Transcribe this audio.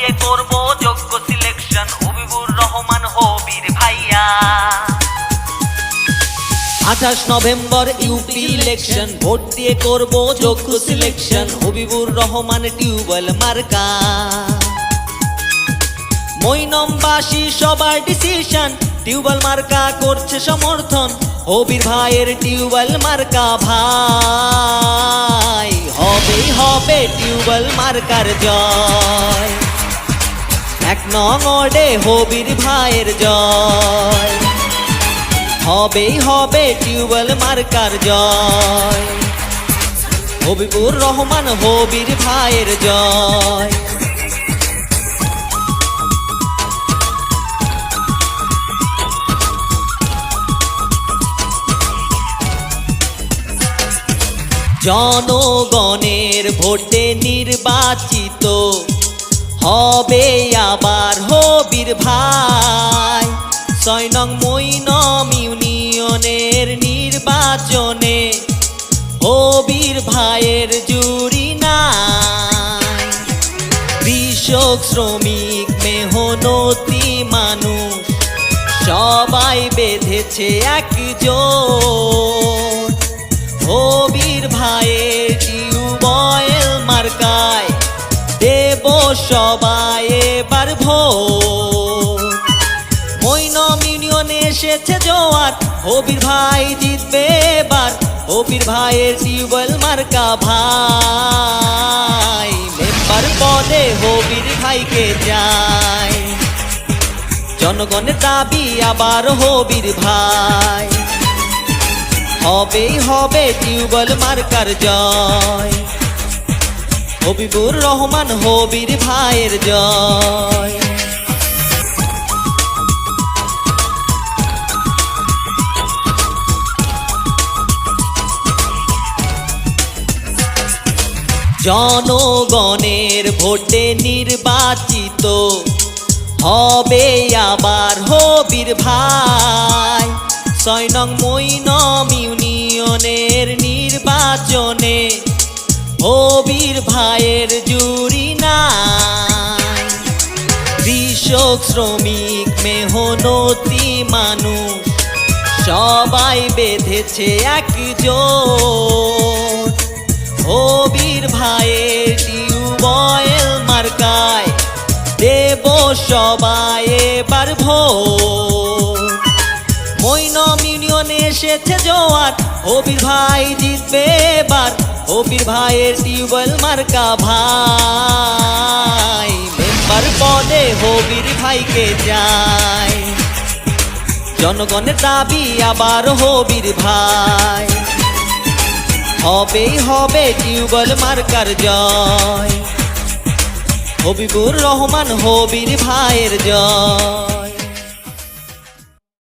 দিয়ে করব যোগ্য সিলেকশন, হবিবুর রহমান হবির ভাইয়া। 28 নভেম্বর ইউপি ইলেকশন, ভোট দিয়ে করব যোগ্য সিলেকশন, হবিবুর রহমান টিউবওয়েল মার্কা। মইনমবাসী সবার ডিসিশন, টিউবওয়েল মার্কা করছে সমর্থন, হবির ভাইয়ের টিউবওয়েল মার্কা ভাই। হবেই হবে টিউবওয়েল মার্কার জয়, 1 নং ওয়ার্ডে হবির ভাইয়ের জয়। হবেই হবে টিউবওয়েল মার্কার জয়, হবিবুর রহমান হবির ভাইয়ের জয়। জনগণের ভোটে নির্বাচিত হবে আবার হবির ভাই। 6 নং মইনম ইউনিয়নের নির্বাচনে হবির ভাইয়ের জুরি নাই। কৃষক শ্রমিক মেহনতি মানুষ সবাই বেঁধেছে একজোট, হবির ভাইয়ের টিউবওয়েল মার্কায় দেব সবাই এবার ভোট। মইনম ইউনিয়নে এসেছে জোয়ার, হবির ভাই জিতবে এবার, হবির ভাইয়ের টিউবওয়েল মার্কা ভাই। মেম্বার পদে হবির ভাইকে চাই, জনগণের দাবি আবার হবির ভাই। হবেই হবে টিউবওয়েল মার্কার জয়, হবিবুর রহমান হবির ভাইয়ের জয়। জনগণের ভোটে নির্বাচিত হবে আবার হবির ভাই। 6 নং মইনম ইউনিয়নের নির্বাচনে হবির ভাইয়ের জুরি নাই। কৃষক শ্রমিক মেহনতি মানুষ সবাই বেঁধেছে একজোট, হবির ভাইয়ের টিউবওয়েল মার্কায় দেব সবাই এবার ভোট। মইনম ইউনিয়নে এসেছে জোয়ার, হবির ভাই জিতবে এবার, হবির ভাইয়ের টিউবওয়েল মার্কা ভাই। মেম্বার পদে হবির ভাইকে চাই, জনগণের দাবি আবার হবির ভাই। হবেই হবে টিউবওয়েল মার্কার জয়, হবিবুর রহমান হবির ভাইয়ের জয়।